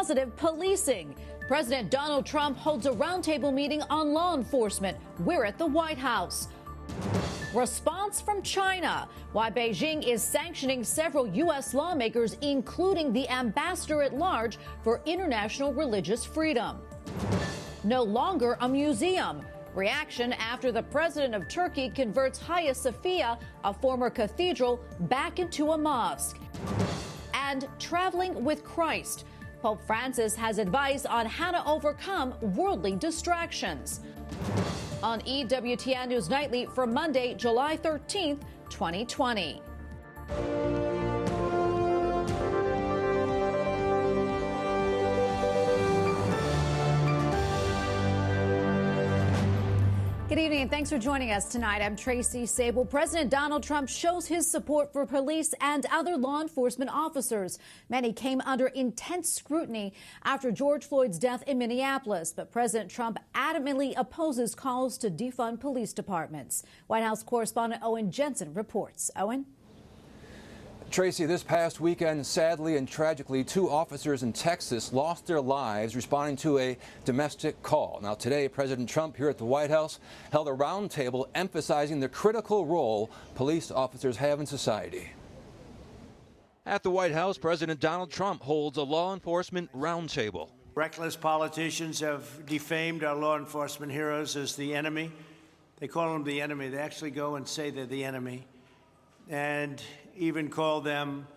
positive policing. President Donald Trump holds a roundtable meeting on law enforcement. We're at the White House. Response from China. Why Beijing is sanctioning several U.S. lawmakers, including the ambassador at large for international religious freedom. No longer a museum. Reaction after the president of Turkey converts Hagia Sophia, a former cathedral, back into a mosque. And traveling with Christ. Pope Francis has advice on how to overcome worldly distractions. On EWTN News Nightly for Monday, July 13th, 2020. Good evening and thanks for joining us tonight. I'm Tracy Sable. President Donald Trump shows his support for police and other law enforcement officers. Many came under intense scrutiny after George Floyd's death in Minneapolis. But President Trump adamantly opposes calls to defund police departments. White House correspondent Owen Jensen reports. Owen? Tracy, this past weekend, sadly and tragically, 2 officers in Texas lost their lives responding to a domestic call. Now, today, President Trump here at the White House held a roundtable emphasizing the critical role police officers have in society. At the White House, President Donald Trump holds a law enforcement roundtable. Reckless politicians have defamed our law enforcement heroes as the enemy. They call them the enemy. They actually go and say they're the enemy, and even call them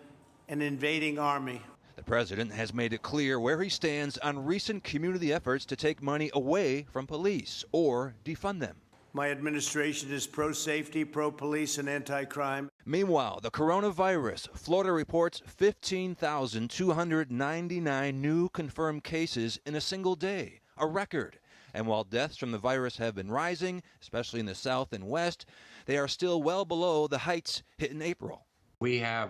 an invading army. The president has made it clear where he stands on recent community efforts to take money away from police or defund them. My administration is pro-safety, pro-police, and anti-crime. Meanwhile, the coronavirus. Florida reports 15,299 new confirmed cases in a single day, a record. And while deaths from the virus have been rising, especially in the South and West, they are still well below the heights hit in April. We have,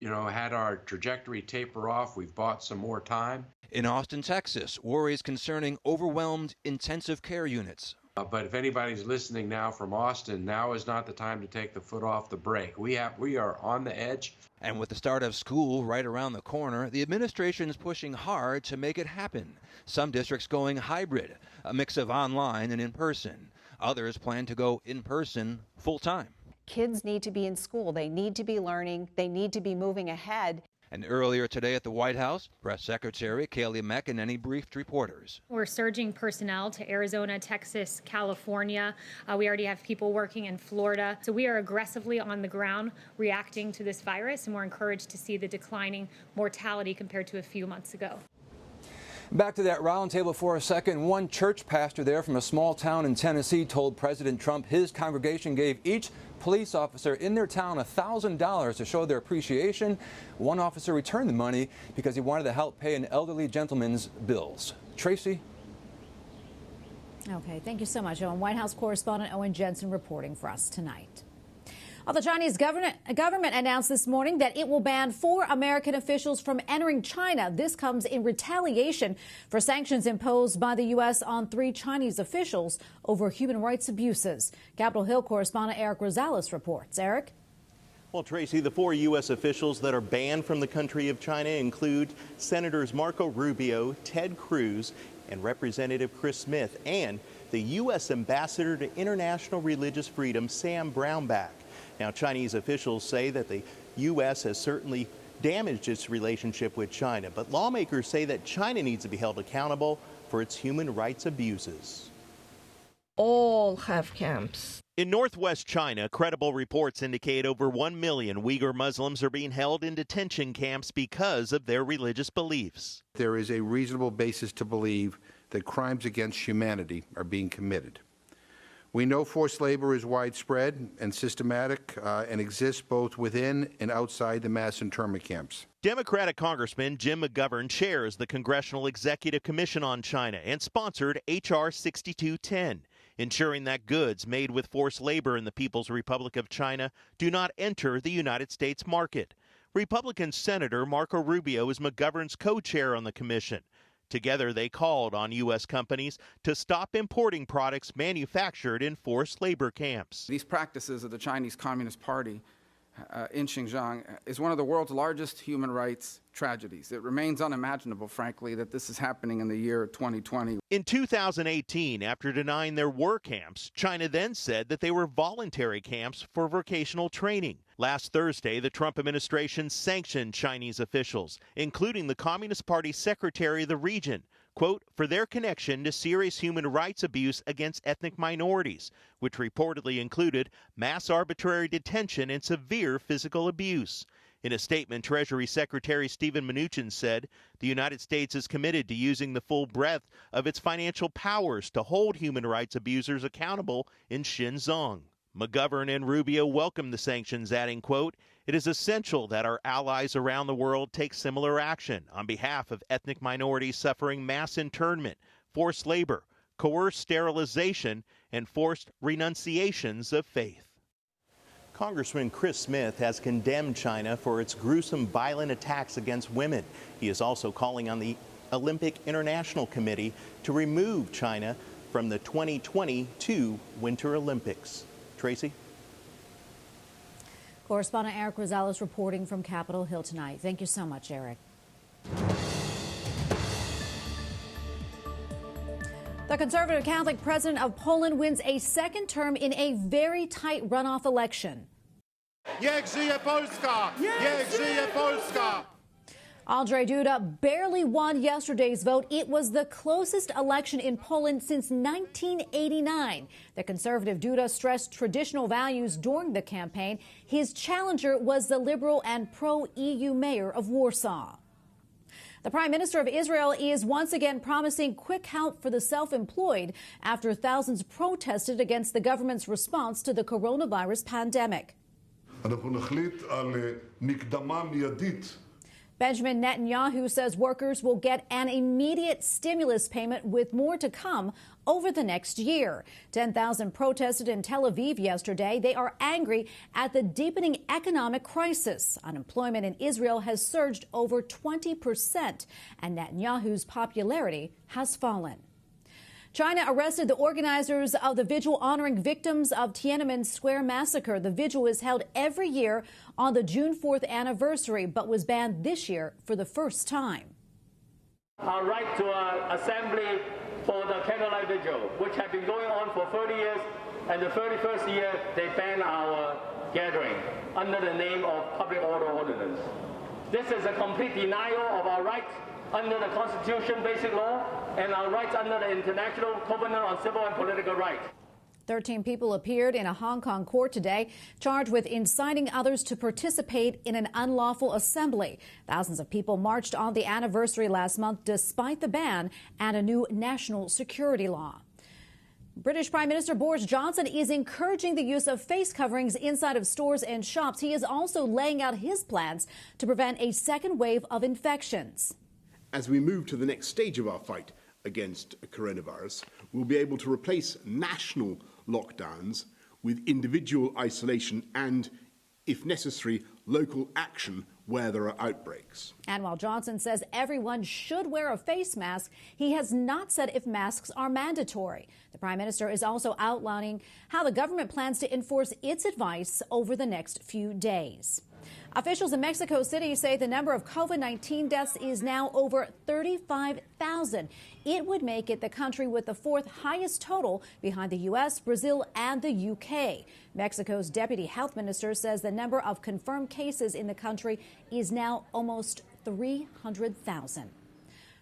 had our trajectory taper off. We've bought some more time. In Austin, Texas, worries concerning overwhelmed intensive care units. But if anybody's listening now from Austin, now is not the time to take the foot off the brake. We are on the edge. And with the start of school right around the corner, the administration is pushing hard to make it happen. Some districts going hybrid, a mix of online and in person. Others plan to go in person full time. Kids need to be in school. They need to be learning. They need to be moving ahead. And earlier today at the White House, Press Secretary Kayleigh McEnany briefed reporters. We're surging personnel to Arizona, Texas, California. We already have people working in Florida. So we are aggressively on the ground reacting to this virus, and we're encouraged to see the declining mortality compared to a few months ago. Back to that roundtable for a second. One church pastor there from a small town in Tennessee told President Trump his congregation gave each police officer in their town $1,000 to show their appreciation. One officer returned the money because he wanted to help pay an elderly gentleman's bills. Tracy? Okay, thank you so much, Owen. White House correspondent Owen Jensen reporting for us tonight. Well, the Chinese government announced this morning that it will ban 4 American officials from entering China. This comes in retaliation for sanctions imposed by the U.S. on 3 Chinese officials over human rights abuses. Capitol Hill correspondent Eric Rosales reports. Eric? Well, Tracy, the 4 U.S. officials that are banned from the country of China include Senators Marco Rubio, Ted Cruz, and Representative Chris Smith, and the U.S. Ambassador to International Religious Freedom, Sam Brownback. Now, Chinese officials say that the U.S. has certainly damaged its relationship with China, but lawmakers say that China needs to be held accountable for its human rights abuses. All have camps. In northwest China, credible reports indicate over 1 million Uyghur Muslims are being held in detention camps because of their religious beliefs. There is a reasonable basis to believe that crimes against humanity are being committed. We know forced labor is widespread and systematic and exists both within and outside the mass internment camps. Democratic Congressman Jim McGovern chairs the Congressional Executive Commission on China and sponsored H.R. 6210, ensuring that goods made with forced labor in the People's Republic of China do not enter the United States market. Republican Senator Marco Rubio is McGovern's co-chair on the commission. Together, they called on U.S. companies to stop importing products manufactured in forced labor camps. These practices of the Chinese Communist Party in Xinjiang is one of the world's largest human rights tragedies. It remains unimaginable, frankly, that this is happening in the year 2020. In 2018, after denying there were camps, China then said that they were voluntary camps for vocational training. Last Thursday, the Trump administration sanctioned Chinese officials, including the Communist Party secretary of the region, quote, for their connection to serious human rights abuse against ethnic minorities, which reportedly included mass arbitrary detention and severe physical abuse. In a statement, Treasury Secretary Steven Mnuchin said the United States is committed to using the full breadth of its financial powers to hold human rights abusers accountable in Xinjiang. McGovern and Rubio welcomed the sanctions, adding, quote, it is essential that our allies around the world take similar action on behalf of ethnic minorities suffering mass internment, forced labor, coerced sterilization, and forced renunciations of faith. Congressman Chris Smith has condemned China for its gruesome violent attacks against women. He is also calling on the Olympic International Committee to remove China from the 2022 Winter Olympics. Tracy? Correspondent Eric Rosales reporting from Capitol Hill tonight. Thank you so much, Eric. The conservative Catholic president of Poland wins a second term in a very tight runoff election. Niech żyje Polska! Niech żyje Polska! Andrzej Duda barely won yesterday's vote. It was the closest election in Poland since 1989. The conservative Duda stressed traditional values during the campaign. His challenger was the liberal and pro-EU mayor of Warsaw. The Prime Minister of Israel is once again promising quick help for the self-employed after thousands protested against the government's response to the coronavirus pandemic. Benjamin Netanyahu says workers will get an immediate stimulus payment with more to come over the next year. 10,000 protested in Tel Aviv yesterday. They are angry at the deepening economic crisis. Unemployment in Israel has surged over 20%, and Netanyahu's popularity has fallen. China arrested the organizers of the vigil honoring victims of Tiananmen Square massacre. The vigil is held every year on the June 4th anniversary, but was banned this year for the first time. Our right to assembly for the candlelight vigil, which had been going on for 30 years, and the 31st year they banned our gathering under the name of public order ordinance. This is a complete denial of our rights under the Constitution, basic law, and our rights under the International Covenant on Civil and Political Rights. 13 people appeared in a Hong Kong court today, charged with inciting others to participate in an unlawful assembly. Thousands of people marched on the anniversary last month despite the ban and a new national security law. British Prime Minister Boris Johnson is encouraging the use of face coverings inside of stores and shops. He is also laying out his plans to prevent a second wave of infections. As we move to the next stage of our fight against coronavirus, we'll be able to replace national lockdowns with individual isolation and, if necessary, local action where there are outbreaks. And while Johnson says everyone should wear a face mask, he has not said if masks are mandatory. The Prime Minister is also outlining how the government plans to enforce its advice over the next few days. Officials in Mexico City say the number of COVID-19 deaths is now over 35,000. It would make it the country with the fourth highest total behind the U.S., Brazil, and the UK. Mexico's deputy health minister says the number of confirmed cases in the country is now almost 300,000.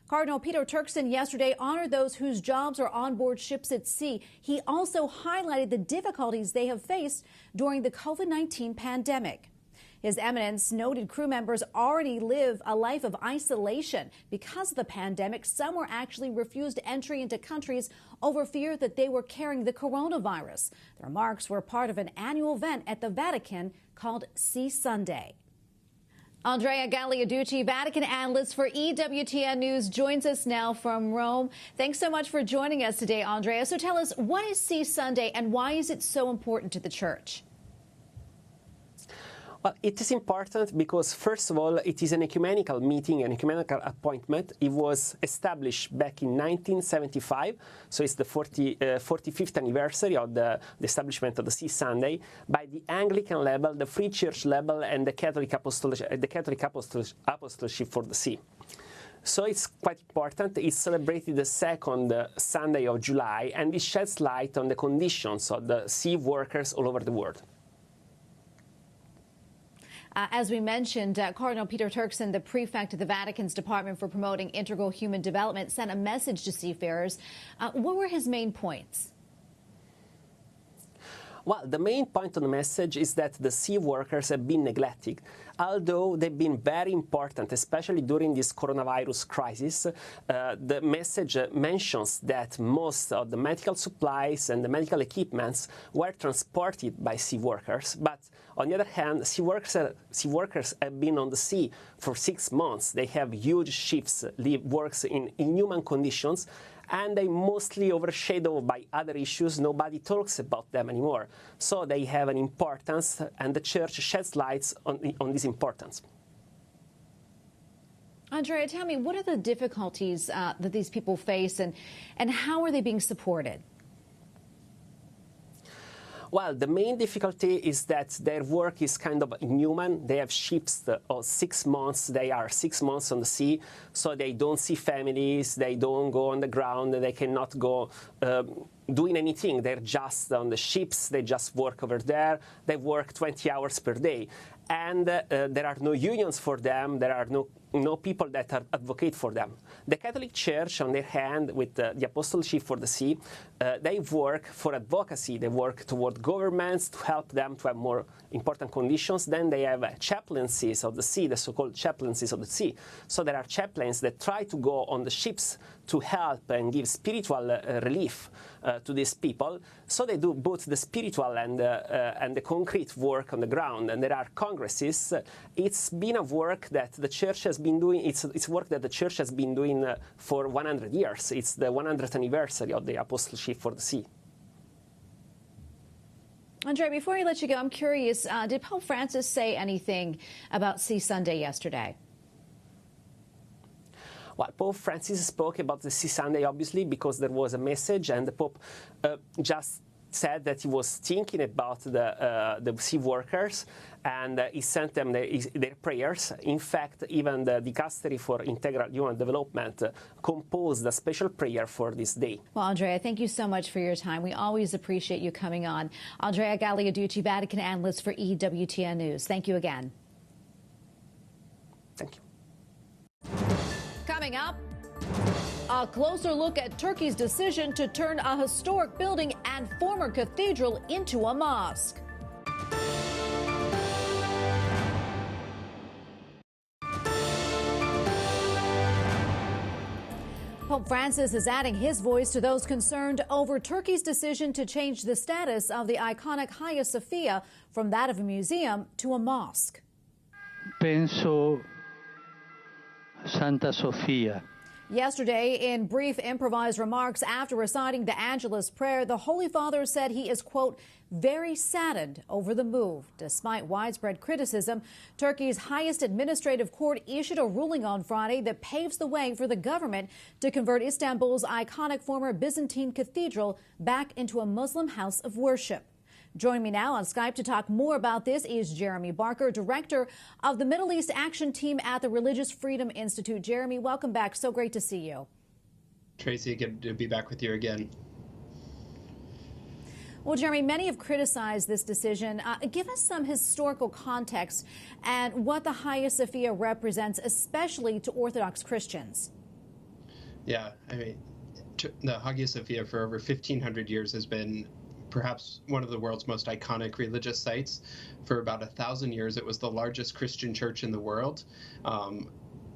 Cardinal Peter Turkson yesterday honored those whose jobs are on board ships at sea. He also highlighted the difficulties they have faced during the COVID-19 pandemic. His Eminence noted crew members already live a life of isolation. Because of the pandemic, some were actually refused entry into countries over fear that they were carrying the coronavirus. The remarks were part of an annual event at the Vatican called Sea Sunday. Andrea Gagliarducci, Vatican analyst for EWTN News, joins us now from Rome. Thanks so much for joining us today, Andrea. So tell us, what is Sea Sunday and why is it so important to the Church? Well, it is important because, first of all, it is an ecumenical meeting, an ecumenical appointment. It was established back in 1975, so it's the 45th anniversary of the establishment of the Sea Sunday, by the Anglican level, the Free Church level, and the Catholic Apostoleship for the Sea. So it's quite important. It's celebrated the second Sunday of July, and it sheds light on the conditions of the sea workers all over the world. As we mentioned, Cardinal Peter Turkson, the prefect of the Vatican's Department for Promoting Integral Human Development, sent a message to seafarers. What were his main points? Well, the main point of the message is that the sea workers have been neglected. Although they've been very important, especially during this coronavirus crisis, the message mentions that most of the medical supplies and the medical equipments were transported by sea workers. But on the other hand, sea workers have been on the sea for 6 months. They have huge ships, works in inhuman conditions, and they mostly overshadowed by other issues. Nobody talks about them anymore. So they have an importance, and the Church sheds lights on this importance. Andrea, tell me, what are the difficulties that these people face, and how are they being supported? Well, the main difficulty is that their work is kind of inhuman. They have ships of 6 months. They are 6 months on the sea, so they don't see families. They don't go on the ground. They cannot go doing anything. They're just on the ships. They just work over there. They work 20 hours per day. And there are no unions for them. There are no people that advocate for them. The Catholic Church, on their hand, with the Apostoleship for the Sea, they work for advocacy. They work toward governments to help them to have more important conditions. Then they have chaplaincies of the sea, the so-called chaplaincies of the sea. So there are chaplains that try to go on the ships to help and give spiritual relief to these people. So they do both the spiritual and the concrete work on the ground. And there are congresses. It's been a work that the Church has been doing. It's work that the Church has been doing for 100 years. It's the 100th anniversary of the Apostoleship for the Sea. Andrea, before I let you go, I'm curious, did Pope Francis say anything about Sea Sunday yesterday? Well, Pope Francis spoke about the Sea Sunday, obviously, because there was a message, and the Pope just said that he was thinking about the sea workers, and he sent them their prayers. In fact, even the Dicastery for Integral Human Development composed a special prayer for this day. Well, Andrea, thank you so much for your time. We always appreciate you coming on. Andrea Galeoducci, Vatican analyst for EWTN News. Thank you again. Thank you. Coming up, a closer look at Turkey's decision to turn a historic building and former cathedral into a mosque. Pope Francis is adding his voice to those concerned over Turkey's decision to change the status of the iconic Hagia Sophia from that of a museum to a mosque. Penso Santa Sofia. Yesterday, in brief improvised remarks after reciting the Angelus prayer, the Holy Father said he is, quote, very saddened over the move. Despite widespread criticism, Turkey's highest administrative court issued a ruling on Friday that paves the way for the government to convert Istanbul's iconic former Byzantine cathedral back into a Muslim house of worship. Joining me now on Skype to talk more about this is Jeremy Barker, director of the Middle East Action Team at the Religious Freedom Institute. Jeremy, welcome back. So great to see you. Tracy, good to be back with you again. Well, Jeremy, many have criticized this decision. Give us some historical context and what the Hagia Sophia represents, especially to Orthodox Christians. Yeah, I mean, the Hagia Sophia for over 1,500 years has been perhaps one of the world's most iconic religious sites. For about 1,000 years, it was the largest Christian church in the world,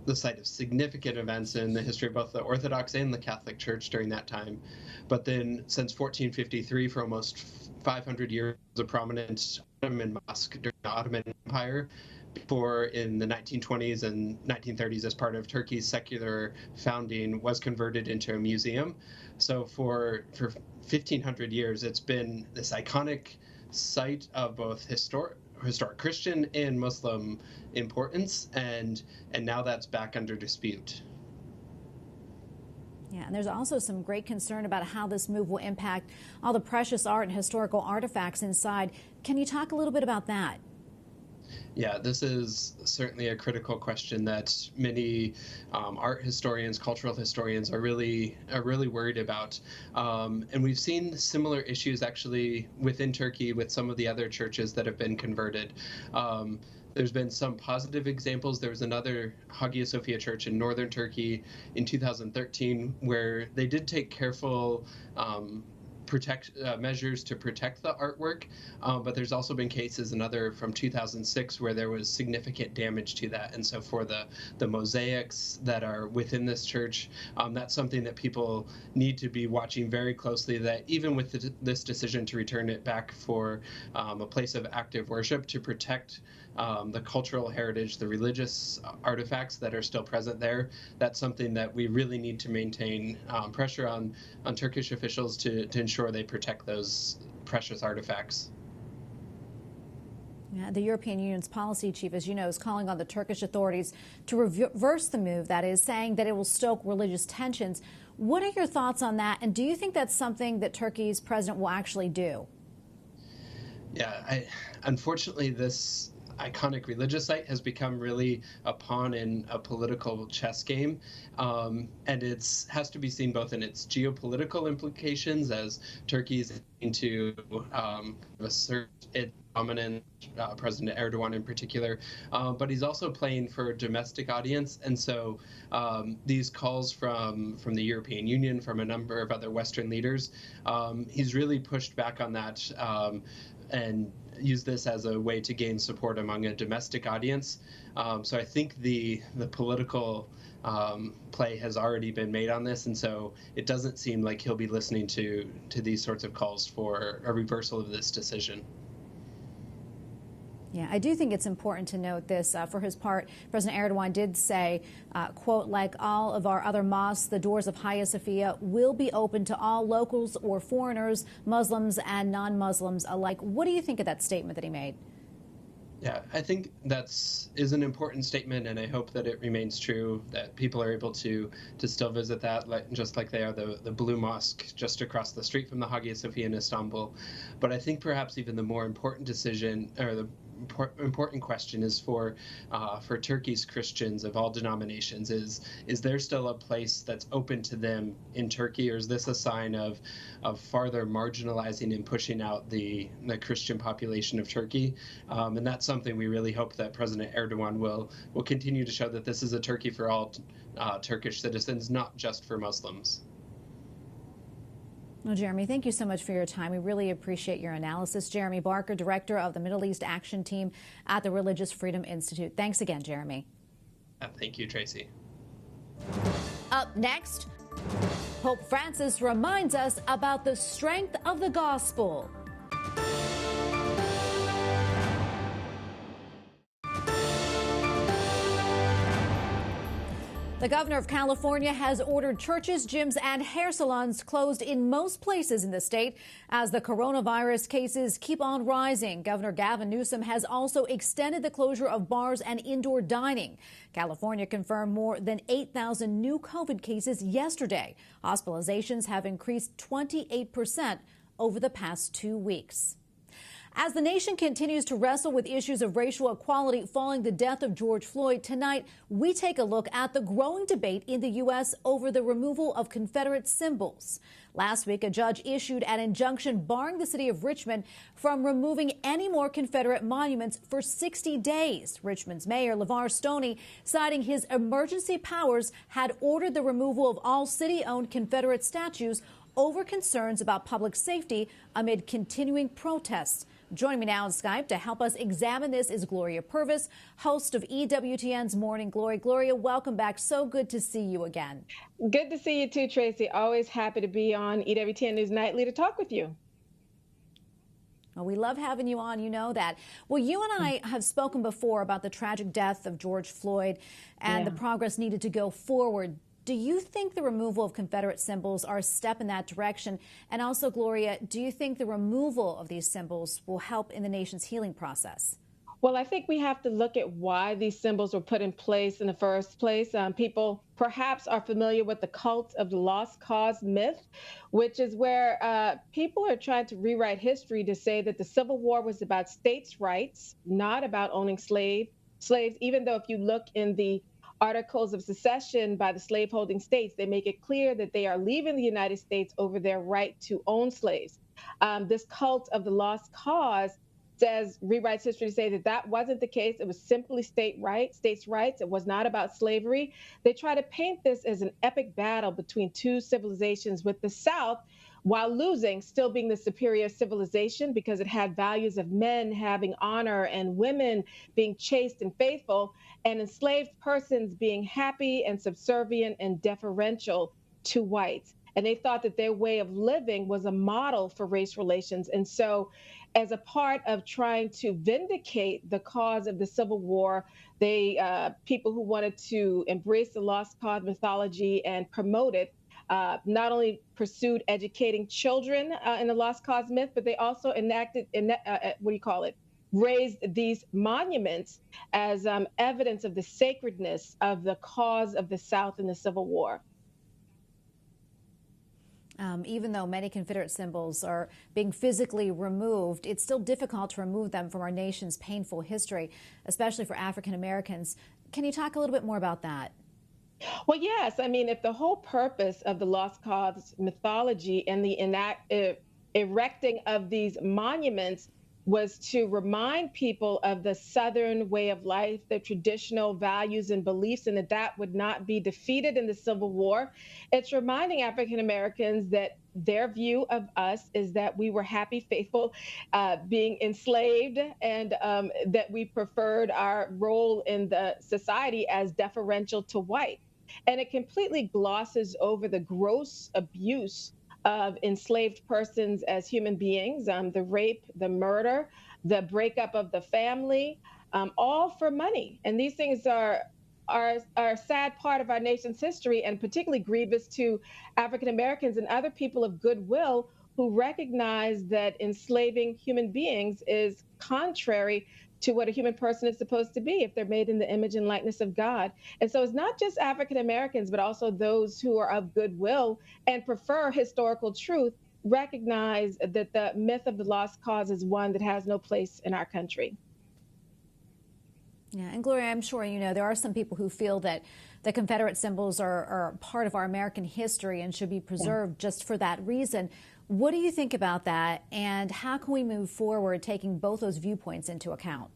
the site of significant events in the history of both the Orthodox and the Catholic Church during that time. But then since 1453, for almost 500 years, a prominent Ottoman mosque during the Ottoman Empire, before in the 1920s and 1930s, as part of Turkey's secular founding, was converted into a museum. So for 1,500 years, it's been this iconic site of both historic Christian and Muslim importance, and now that's back under dispute. Yeah, and there's also some great concern about how this move will impact all the precious art and historical artifacts inside. Can you talk a little bit about that? Yeah, this is certainly a critical question that many art historians, cultural historians are really worried about. And we've seen similar issues actually within Turkey with some of the other churches that have been converted. There's been some positive examples. There was another Hagia Sophia church in northern Turkey in 2013 where they did take careful measures to protect the artwork, but there's also been cases, another from 2006, where there was significant damage to that. And so for the mosaics that are within this church, that's something that people need to be watching very closely, that even with this decision to return it back for a place of active worship, to protect the cultural heritage, the religious artifacts that are still present there, that's something that we really need to maintain pressure on Turkish officials to ensure they protect those precious artifacts. Yeah, the European Union's policy chief, as you know, is calling on the Turkish authorities to reverse the move, that is, saying that it will stoke religious tensions. What are your thoughts on that, and do you think that's something that Turkey's president will actually do? Yeah, unfortunately, this iconic religious site has become really a pawn in a political chess game, and it has to be seen both in its geopolitical implications, as Turkey is aiming to assert its dominance, President Erdogan in particular, but he's also playing for a domestic audience, and so these calls from the European Union, from a number of other Western leaders, he's really pushed back on that and use this as a way to gain support among a domestic audience. So I think the political play has already been made on this, and so it doesn't seem like he'll be listening to these sorts of calls for a reversal of this decision. Yeah, I do think it's important to note this. For his part, President Erdogan did say, quote, like all of our other mosques, the doors of Hagia Sophia will be open to all locals or foreigners, Muslims and non-Muslims alike. What do you think of that statement that he made? Yeah, I think is an important statement, and I hope that it remains true, that people are able to still visit that, just like they are the Blue Mosque just across the street from the Hagia Sophia in Istanbul. But I think perhaps even the more important decision, or the important question, is for Turkey's Christians of all denominations. Is there still a place that's open to them in Turkey, or is this a sign of farther marginalizing and pushing out the Christian population of Turkey? And that's something we really hope that President Erdogan will continue to show, that this is a Turkey for all Turkish citizens, not just for Muslims. Well, Jeremy, thank you so much for your time. We really appreciate your analysis. Jeremy Barker, director of the Middle East Action Team at the Religious Freedom Institute. Thanks again, Jeremy. Thank you, Tracy. Up next, Pope Francis reminds us about the strength of the gospel. The governor of California has ordered churches, gyms, and hair salons closed in most places in the state as the coronavirus cases keep on rising. Governor Gavin Newsom has also extended the closure of bars and indoor dining. California confirmed more than 8,000 new COVID cases yesterday. Hospitalizations have increased 28% over the past 2 weeks. As the nation continues to wrestle with issues of racial equality following the death of George Floyd, tonight we take a look at the growing debate in the U.S. over the removal of Confederate symbols. Last week, a judge issued an injunction barring the city of Richmond from removing any more Confederate monuments for 60 days. Richmond's mayor, LeVar Stoney, citing his emergency powers, had ordered the removal of all city-owned Confederate statues over concerns about public safety amid continuing protests. Joining me now on Skype to help us examine this is Gloria Purvis, host of EWTN's Morning Glory. Gloria, welcome back. So good to see you again. Good to see you too, Tracy. Always happy to be on EWTN News Nightly to talk with you. Well, we love having you on, you know that. Well, you and I have spoken before about the tragic death of George Floyd and the progress needed to go forward. Do you think the removal of Confederate symbols are a step in that direction? And also, Gloria, do you think the removal of these symbols will help in the nation's healing process? Well, I think we have to look at why these symbols were put in place in the first place. People perhaps are familiar with the cult of the lost cause myth, which is where people are trying to rewrite history to say that the Civil War was about states' rights, not about owning slaves, even though if you look in the Articles of Secession by the slaveholding states, they make it clear that they are leaving the United States over their right to own slaves. This cult of the lost cause rewrites history to say that that wasn't the case. It was simply states' rights. It was not about slavery. They try to paint this as an epic battle between two civilizations, with the South, while losing, still being the superior civilization because it had values of men having honor and women being chaste and faithful, and enslaved persons being happy and subservient and deferential to whites. And they thought that their way of living was a model for race relations. And so, as a part of trying to vindicate the cause of the Civil War, people who wanted to embrace the lost cause mythology and promote it, not only pursued educating children in the lost cause myth, but they also raised these monuments as evidence of the sacredness of the cause of the South in the Civil War. Even though many Confederate symbols are being physically removed, it's still difficult to remove them from our nation's painful history, especially for African Americans. Can you talk a little bit more about that? Well, yes. I mean, if the whole purpose of the lost cause mythology and the erecting of these monuments was to remind people of the Southern way of life, the traditional values and beliefs, and that would not be defeated in the Civil War, it's reminding African Americans that their view of us is that we were happy, faithful, being enslaved, and that we preferred our role in the society as deferential to white. And it completely glosses over the gross abuse of enslaved persons as human beings, the rape, the murder, the breakup of the family, all for money. And these things are a sad part of our nation's history, and particularly grievous to African Americans and other people of goodwill who recognize that enslaving human beings is contrary to what a human person is supposed to be if they're made in the image and likeness of God. And so it's not just African Americans, but also those who are of goodwill and prefer historical truth recognize that the myth of the lost cause is one that has no place in our country. Yeah, and Gloria, I'm sure you know there are some people who feel that the Confederate symbols are part of our American history and should be preserved just for that reason. What do you think about that, and how can we move forward taking both those viewpoints into account?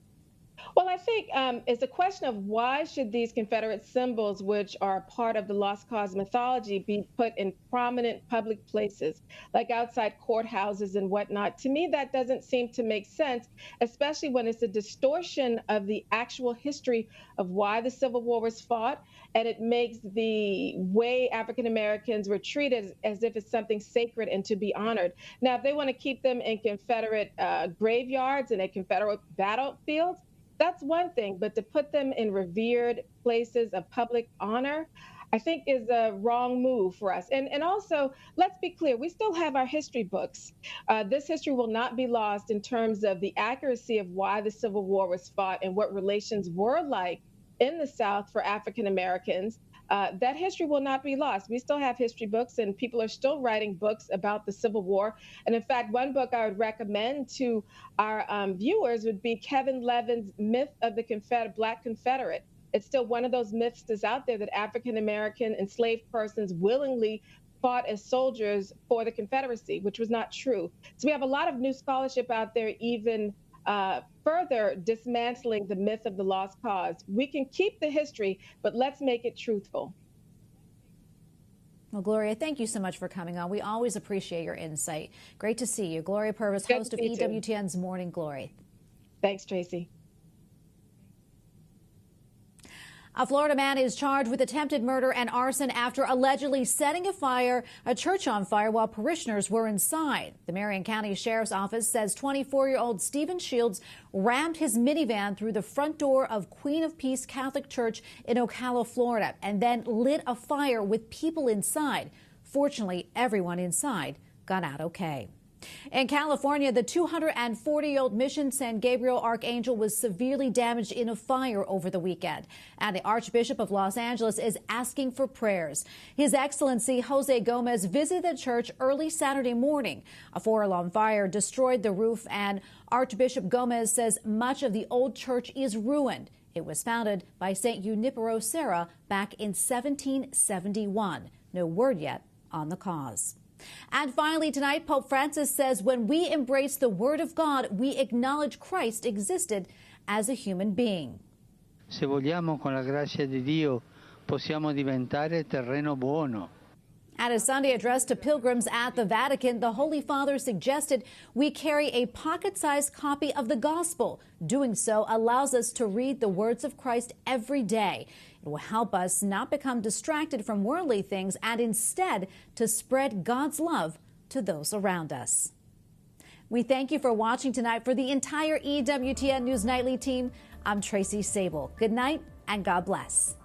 Well, I think it's a question of why should these Confederate symbols, which are part of the lost cause mythology, be put in prominent public places, like outside courthouses and whatnot. To me, that doesn't seem to make sense, especially when it's a distortion of the actual history of why the Civil War was fought, and it makes the way African Americans were treated as if it's something sacred and to be honored. Now, if they want to keep them in Confederate graveyards and at Confederate battlefields, that's one thing, but to put them in revered places of public honor, I think is a wrong move for us. And also, let's be clear, we still have our history books. This history will not be lost in terms of the accuracy of why the Civil War was fought and what relations were like in the South for African Americans. That history will not be lost. We still have history books, and people are still writing books about the Civil War. And in fact, one book I would recommend to our viewers would be Kevin Levin's Myth of the Black Confederate. It's still one of those myths that's out there that African American enslaved persons willingly fought as soldiers for the Confederacy, which was not true. So we have a lot of new scholarship out there, even further dismantling the myth of the lost cause. We can keep the history, but let's make it truthful. Well, Gloria, thank you so much for coming on. We always appreciate your insight. Great to see you. Gloria Purvis, host of EWTN's Morning Glory. Thanks, Tracy. A Florida man is charged with attempted murder and arson after allegedly setting a church on fire while parishioners were inside. The Marion County Sheriff's Office says 24-year-old Stephen Shields rammed his minivan through the front door of Queen of Peace Catholic Church in Ocala, Florida, and then lit a fire with people inside. Fortunately, everyone inside got out okay. In California, the 240-year-old Mission San Gabriel Archangel was severely damaged in a fire over the weekend. And the Archbishop of Los Angeles is asking for prayers. His Excellency Jose Gomez visited the church early Saturday morning. A 4-alarm fire destroyed the roof, and Archbishop Gomez says much of the old church is ruined. It was founded by St. Junipero Serra back in 1771. No word yet on the cause. And finally tonight, Pope Francis says when we embrace the Word of God, we acknowledge Christ existed as a human being. Se vogliamo con la grazia di Dio possiamo diventare terreno buono. At a Sunday address to pilgrims at the Vatican, the Holy Father suggested we carry a pocket-sized copy of the Gospel. Doing so allows us to read the words of Christ every day. It will help us not become distracted from worldly things and instead to spread God's love to those around us. We thank you for watching tonight. For the entire EWTN News Nightly team, I'm Tracy Sable. Good night and God bless.